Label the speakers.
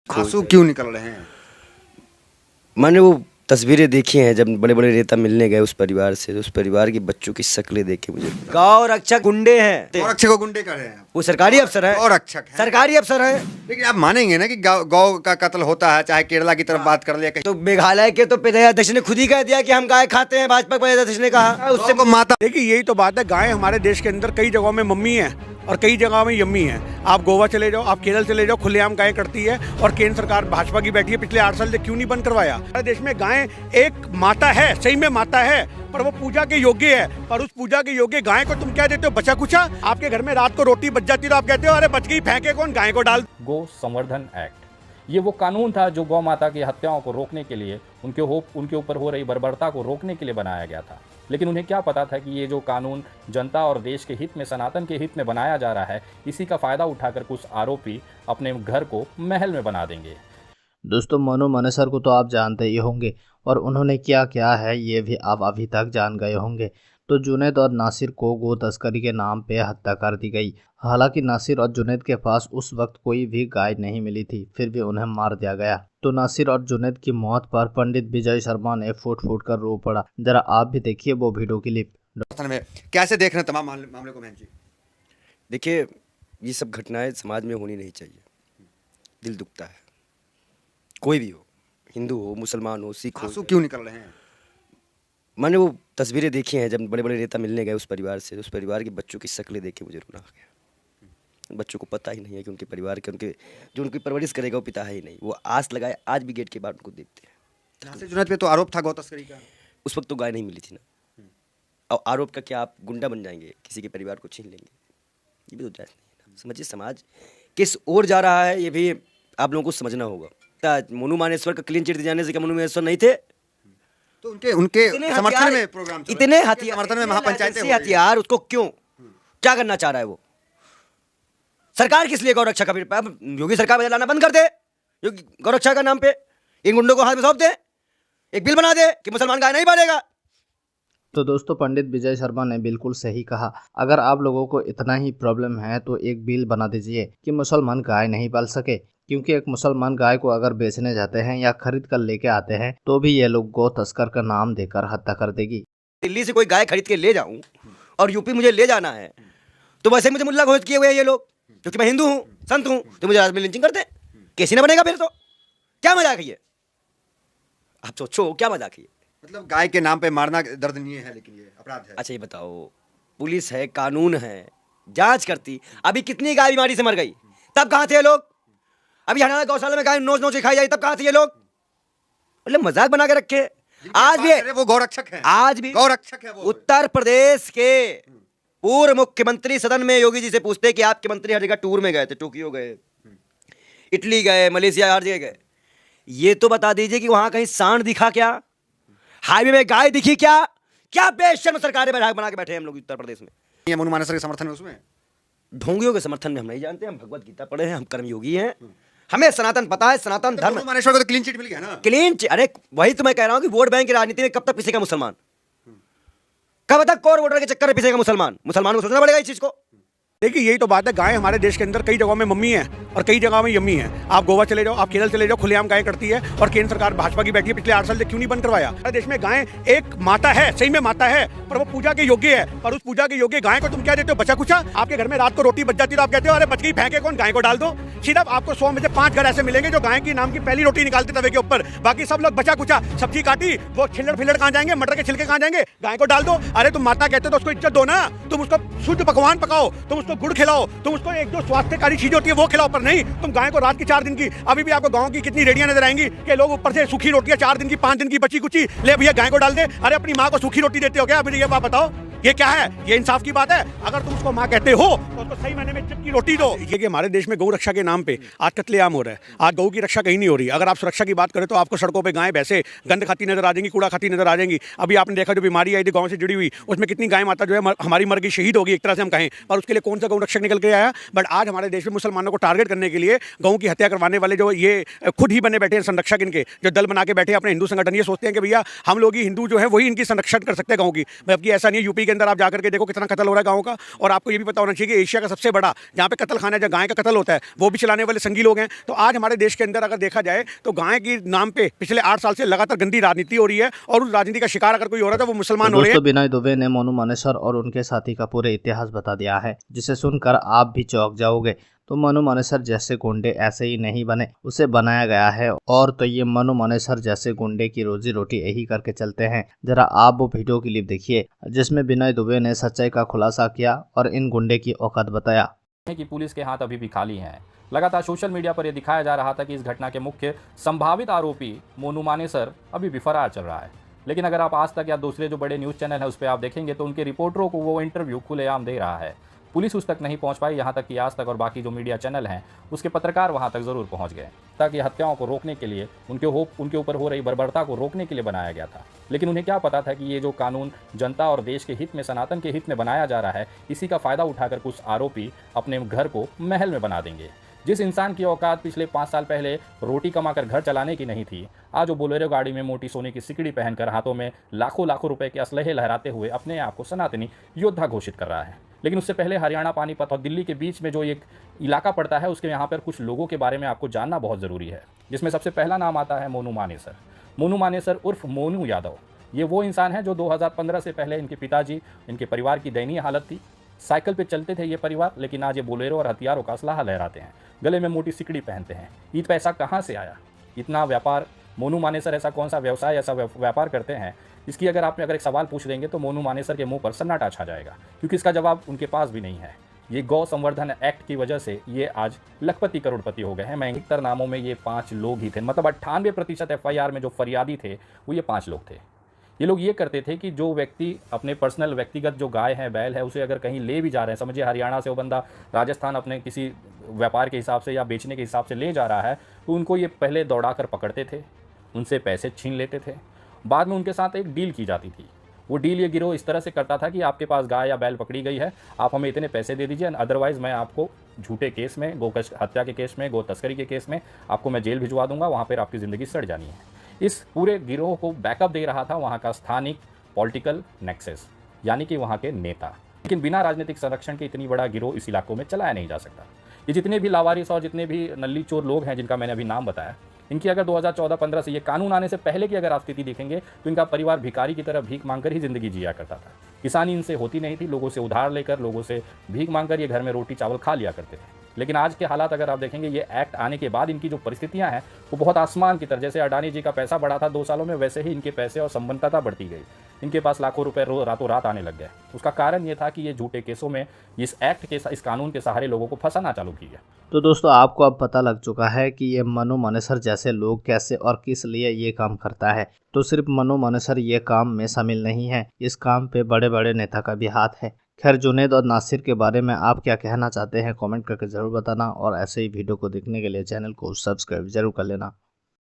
Speaker 1: आंसू क्यों निकल रहे हैं?
Speaker 2: मैंने वो तस्वीरें देखी हैं जब बड़े बड़े नेता मिलने गए उस परिवार से, तो उस परिवार के बच्चों की शक्लें देख के मुझे गाँव रक्षक गुंडे हैं।
Speaker 1: और अच्छे को गुंडे कर रहे हैं
Speaker 2: वो सरकारी अफसर है
Speaker 1: और रक्षक है।
Speaker 2: सरकारी अफसर है।
Speaker 1: लेकिन आप मानेंगे ना कि गौ का कत्ल होता है, चाहे केरला की तरफ बात कर ले।
Speaker 2: तो मेघालय के तो प्रदेशाध्यक्ष ने खुद ही कह दिया कि हम गाय खाते हैं, भाजपा प्रदेशाध्यक्ष ने कहा।
Speaker 1: उससे को माता।
Speaker 3: देखिए यही तो बात है, गाय हमारे देश के अंदर कई जगहों में मम्मी है और कई जगहों में यम्मी है। आप गोवा चले जाओ, आप केरल चले जाओ, खुलेआम गाय करती है और केंद्र सरकार भाजपा की बैठी है। पिछले 8 साल से क्यों नहीं बंद करवाया? हमारे देश में गाय एक माता है, सही में माता है, पर वो पूजा के योग्य है। पर उस पूजा के योग्य गाय को तुम क्या देते हो? बचा कुचा। आपके घर में रात को रोटी बच जाती है तो आप कहते हो अरे बच गई, फेंके कौन, गाय को डाल।
Speaker 4: गौ संवर्धन एक्ट, ये वो कानून था जो गौ माता की हत्याओं को रोकने के लिए, उनके ऊपर हो रही बर्बरता को रोकने के लिए बनाया गया था। लेकिन उन्हें क्या पता था कि ये जो कानून जनता और देश के हित में, सनातन के हित में बनाया जा रहा है, इसी का फ़ायदा उठाकर कुछ आरोपी अपने घर को महल में बना देंगे।
Speaker 5: दोस्तों, मनु मानेसर को तो आप जानते ही होंगे और उन्होंने क्या किया है ये भी आप अभी तक जान गए होंगे। तो जुनैद और नासिर को गो तस्करी के नाम पे हत्या कर दी गई। हालांकि नासिर और जुनैद के पास उस वक्त कोई भी गाय नहीं मिली थी, फिर भी उन्हें मार दिया गया। तो नासिर और जुनैद की मौत पर पंडित विजय शर्मा ने फूट फूट कर रो पड़ा। जरा आप भी देखिए वो वीडियो क्लिप।
Speaker 1: कैसे देख रहे हैं तमाम मामले को? बहन जी
Speaker 2: देखिए, ये सब घटनाएं समाज में होनी नहीं चाहिए। दिल दुखता है, कोई भी हो, हिंदू हो, मुसलमान हो, सिख हो।
Speaker 1: आंसू क्यों निकल रहे हैं?
Speaker 2: मैंने वो तस्वीरें देखी हैं जब बड़े बड़े नेता मिलने गए उस परिवार से, उस परिवार के बच्चों की शक्लें देख के मुझे रोना आ गया। बच्चों को पता ही नहीं है कि उनके परिवार के, जो उनकी परवरिश करेगा वो पिता है ही नहीं। वो आस लगाए आज भी गेट के बाहर उनको देखते हैं।
Speaker 1: नासिर जुनैद पे तो आरोप था गौ तस्करी का।
Speaker 2: उस वक्त तो गाय नहीं मिली थी ना। और आरोप का क्या आप गुंडा बन जाएंगे, किसी के परिवार को छीन लेंगे? ये भी तो जायज़ नहीं है ना। समझिए समाज किस ओर जा रहा है, ये भी आप लोगों को समझना होगा। मनु मानेसर का क्लीन चिट जाने से क्या मनु मानेसर नहीं थे?
Speaker 1: तो उनके समर्थन में प्रोग्राम चल रहा है।
Speaker 2: इतने हथियार,
Speaker 1: समर्थन में महापंचायतें हो रही हैं।
Speaker 2: हथियार उसको क्यों, क्या करना चाह रहा है वो? सरकार किस लिए गौ रक्षा का योगी सरकार बजा लाना बंद कर दे। योगी गौ रक्षा का नाम पे इन गुंडों को हाथ में सौंप दे, एक बिल बना दे कि मुसलमान गाय नहीं पालेगा।
Speaker 5: तो दोस्तों, पंडित विजय शर्मा ने बिल्कुल सही कहा। अगर आप लोगों को इतना ही प्रॉब्लम है तो एक बिल बना दीजिए कि मुसलमान गाय नहीं पाल सके, क्योंकि एक मुसलमान गाय को अगर बेचने जाते हैं या खरीद कर लेके आते हैं तो भी ये लोग गौ तस्कर का नाम देकर हत्या कर देगी।
Speaker 2: दिल्ली से कोई गाय खरीद के ले जाऊं और यूपी मुझे ले जाना है तो वैसे मुझे मुल्ला घोषित किए हुए हैं ये लोग, क्योंकि मैं हिंदू हूँ, संत हूँ, तो मुझे में लिंचिंग करते हैं। कैसी ना बनेगा फिर? तो क्या मजाक है ये? आप सोचो क्या मजाक है ये?
Speaker 1: मतलब गाय के नाम पे मारना दर्दनीय है, लेकिन ये अपराध है।
Speaker 2: अच्छा ये बताओ, पुलिस है, कानून है, जांच करती। अभी कितनी गाय बीमारी से मर गई, तब कहाँ थे ये लोग? अभी हरियाणा गौशाला में गाय नोच नोच खाई जाए, तब कहाँ थे ये लोग? मतलब मजाक बना के रखे। आज भी
Speaker 1: वो गौरक्षक है,
Speaker 2: आज भी
Speaker 1: गौरक्षक है वो।
Speaker 2: उत्तर प्रदेश के पूर्व मुख्यमंत्री सदन में योगी जी से पूछते कि आपके मंत्री हर जगह टूर में गए थे, टोक्यो गए, इटली गए, मलेशिया, हर जगह गए, ये तो बता दीजिए कि वहां कहीं सांड दिखा क्या? हाईवे में गाय दिखी क्या? क्या बेशर्म सरकारें बना के बैठे हैं हम लोग उत्तर प्रदेश में।
Speaker 1: ये मनु मानेसर के समर्थन में, उसमें
Speaker 2: ढोंगियों के समर्थन में हम नहीं जानते। हम भगवत गीता पढ़े हैं, हम कर्मयोगी हैं, हमें सनातन पता है, सनातन धर्म।
Speaker 1: मनु मानेसर को तो क्लीन चिट मिल गया ना।
Speaker 2: क्लीन चिट, अरे वही तो मैं कह रहा हूं कि वोट बैंक की राजनीति में कब तक पिसेगा मुसलमान? कब तक कोर वोटर के चक्कर में पिसेगा मुसलमान? मुसलमानों को सोचना पड़ेगा इस चीज को।
Speaker 3: देखिए यही तो बात है, गाय हमारे देश के अंदर कई जगहों में मम्मी है और कई जगहों में यम्मी है। आप गोवा चले जाओ, आप केरल चले जाओ, खुलेआम गाय करती है और केंद्र सरकार भाजपा की बैठी है। पिछले 8 साल से क्यों नहीं बंद करवाया? हमारे देश में गाय एक माता है, सही में माता है, पर वो पूजा के योग्य है। पर उस पूजा के योग्य गाय को तुम क्या देते हो? बचा कुचा। आपके घर में रात को रोटी बच जाती है तो आप कहते हो अरे बच गई, फेंके कौन, गाय को डाल दो। सिर्फ आपको 100 में से 5 घर ऐसे मिलेंगे जो गाय की नाम की पहली रोटी निकालते तवे के ऊपर। बाकी सब लोग बचा कुचा, सब्जी काटी, वो छिल्लड़ फिल्लड़ कहाँ जाएंगे, मटर के छिलके कहाँ जाएंगे? गाय को डाल दो। अरे तुम माता कहते हो तो उसको इज्जत दो ना। तुम उसको शुद्ध पकवान पकाओ, तुम उसको गुड़ खिलाओ, तुम उसको एक जो स्वास्थ्यकारी चीज होती है वो खिलाओ, पर नहीं तुम गाय को रात की 4 दिन की। अभी भी आपको गांव की कितनी रेडियां नजर आएंगी कि लोग ऊपर से सूखी रोटियां 4 दिन की, 5 दिन की बची कुची, ले भैया गाय को डाल दे। अरे अपनी माँ को सूखी रोटी देते हो क्या? अभी ये बात बताओ, ये क्या है? ये इंसाफ की बात है? अगर तुम उसको माँ कहते हो तो उसको सही मायने में चिपकी रोटी दो। ये कि हमारे देश में गौ रक्षा के नाम पे आज कत्लेआम हो रहा है। आज गौ की रक्षा कहीं नहीं हो रही। अगर आप सुरक्षा की बात करें तो आपको सड़कों पे गाय भैंसे गंद खाती नजर आ जाएंगी, कूड़ा खाती नजर आ जाएंगी। अभी आपने देखा जो बीमारी आई थी गाँव से जुड़ी हुई, उसमें कितनी गाय माता जो है हमारी मर गई, शहीद होगी एक तरह से हम कहें, पर उसके लिए कौन सा गौ रक्षक निकल के आया? बट आज हमारे देश में मुसलमानों को टारगेट करने के लिए गौ की हत्या करवाने वाले जो ये खुद ही बने बैठे हैं संरक्षक, इनके जो दल बना के बैठे हैं अपने हिंदू संगठन, ये सोचते हैं कि भैया हम लोग ही हिंदू जो है वही इनकी संरक्षण कर सकते हैं गाँव की। जबकि ऐसा नहीं है। यूपी के अंदर आप जाकर के देखो कितना कत्ल हो रहा है गाँव का। और आपको ये भी पता होना चाहिए कि एशिया का सबसे बड़ा जहाँ पे कत्ल खाना है, जहाँ गाय का कत्ल होता है, वो भी चलाने वाले संगी लोग हैं। तो आज हमारे देश के अंदर अगर देखा जाए तो गाय के नाम पे पिछले 8 साल से लगातार गंदी राजनीति हो रही है, और उस राजनीति का शिकार अगर कोई हो रहा था वो मुसलमान हो रहे हैं।
Speaker 5: दोस्तों, विनय दुबे ने मोनू मानेसर और उनके साथी का पूरे इतिहास बता दिया है, जिसे सुनकर आप भी चौंक जाओगे। तो मोनू मानेसर जैसे गुंडे ऐसे ही नहीं बने, उसे बनाया गया है। और तो ये मोनू मानेसर जैसे गुंडे की रोजी रोटी यही करके चलते हैं। जरा आप वो वीडियो क्लिप देखिए जिसमें विनय दुबे ने सच्चाई का खुलासा किया और इन गुंडे की औकात बताया
Speaker 4: कि पुलिस के हाथ अभी भी खाली हैं। लगातार सोशल मीडिया पर यह दिखाया जा रहा था कि इस घटना के मुख्य संभावित आरोपी मोनू मानेसर अभी भी फरार चल रहा है। लेकिन अगर आप आज तक या दूसरे जो बड़े न्यूज़ चैनल है उस पर आप देखेंगे तो उनके रिपोर्टरों को वो इंटरव्यू खुलेआम दे रहा है। पुलिस उस तक नहीं पहुंच पाई, यहाँ तक कि आज तक और बाकी जो मीडिया चैनल हैं उसके पत्रकार वहाँ तक ज़रूर पहुँच गए, ताकि हत्याओं को रोकने के लिए, उनके ऊपर हो रही बर्बरता को रोकने के लिए बनाया गया था। लेकिन उन्हें क्या पता था कि ये जो कानून जनता और देश के हित में, सनातन के हित में बनाया जा रहा है, इसी का फ़ायदा उठाकर कुछ आरोपी अपने घर को महल में बना देंगे। जिस इंसान की औकात पिछले 5 साल पहले रोटी कमाकर घर चलाने की नहीं थी, आज वो बोलेरो गाड़ी में मोटी सोने की सिकड़ी पहनकर हाथों में लाखों लाखों रुपए के असलहे लहराते हुए अपने आप को सनातनी योद्धा घोषित कर रहा है। लेकिन उससे पहले हरियाणा, पानीपत और दिल्ली के बीच में जो एक इलाका पड़ता है, उसके यहाँ पर कुछ लोगों के बारे में आपको जानना बहुत ज़रूरी है, जिसमें सबसे पहला नाम आता है मोनू मानेसर। मोनू मानेसर उर्फ मोनू यादव। ये वो इंसान है जो 2015 से पहले इनके पिताजी, इनके परिवार की दयनीय हालत थी। साइकिल पे चलते थे ये परिवार, लेकिन आज ये बोलेरो और हथियारों का असलाहा लहराते हैं, गले में मोटी सिकड़ी पहनते हैं। ये पैसा कहाँ से आया? इतना व्यापार मोनू मानेसर ऐसा कौन सा व्यवसाय, ऐसा व्यापार करते हैं, इसकी अगर एक सवाल पूछ देंगे तो मोनू मानेसर के मुंह पर सन्नाटा छा जाएगा, क्योंकि इसका जवाब उनके पास भी नहीं है। ये गौ संवर्धन एक्ट की वजह से ये आज लखपति करोड़पति हो गए हैं। मैं अधिकतर नामों में ये 5 लोग ही थे, मतलब 98% FIR में जो फरियादी थे वो ये 5 लोग थे। ये लोग ये करते थे कि जो व्यक्ति अपने पर्सनल व्यक्तिगत जो गाय है, बैल है, उसे अगर कहीं ले भी जा रहे हैं, समझिए हरियाणा से वो बंदा राजस्थान अपने किसी व्यापार के हिसाब से या बेचने के हिसाब से ले जा रहा है, तो उनको ये पहले दौड़ा कर पकड़ते थे, उनसे पैसे छीन लेते थे, बाद में उनके साथ एक डील की जाती थी। वो डील ये गिरोह इस तरह से करता था कि आपके पास गाय या बैल पकड़ी गई है, आप हमें इतने पैसे दे दीजिए, अदरवाइज़ मैं आपको झूठे केस में, गौ हत्या के केस में, गौ तस्करी के केस में आपको मैं जेल भिजवा दूंगा, वहाँ पर आपकी ज़िंदगी सड़ जानी है। इस पूरे गिरोह को बैकअप दे रहा था वहाँ का स्थानिक पॉलिटिकल नेक्सस, यानी कि वहाँ के नेता। लेकिन बिना राजनीतिक संरक्षण के इतनी बड़ा गिरोह इस इलाकों में चलाया नहीं जा सकता। ये जितने भी लावारिस और जितने भी नल्ली चोर लोग हैं जिनका मैंने अभी नाम बताया, इनकी अगर 2014-15 से ये कानून आने से पहले की अगर आप स्थिति देखेंगे तो इनका परिवार भिखारी की तरह भीख मांगकर ही ज़िंदगी जिया करता था। किसानी इनसे होती नहीं थी, लोगों से उधार लेकर, लोगों से भीख मांगकर ये घर में रोटी चावल खा लिया करते थे। लेकिन आज के हालात अगर आप देखेंगे, ये एक्ट आने के बाद इनकी जो परिस्थितियां हैं वो बहुत आसमान की तरह, जैसे अडानी जी का पैसा बढ़ा था 2 सालों में, वैसे ही इनके पैसे और संबंधता बढ़ती गई। इनके पास लाखों रुपए रातों रात आने लग गए। उसका कारण ये था कि ये झूठे केसों में इस एक्ट के, इस कानून के सहारे लोगों को फंसाना चालू किया।
Speaker 5: तो दोस्तों, आपको अब पता लग चुका है कि ये मोनू मानेसर जैसे लोग कैसे और किस लिए ये काम करता है। तो सिर्फ मोनू मानेसर ये काम में शामिल नहीं है, इस काम पे बड़े बड़े नेता का भी हाथ है। खैर, जुनैद और नासिर के बारे में आप क्या कहना चाहते हैं कमेंट करके ज़रूर बताना, और ऐसे ही वीडियो को देखने के लिए चैनल को सब्सक्राइब जरूर कर लेना।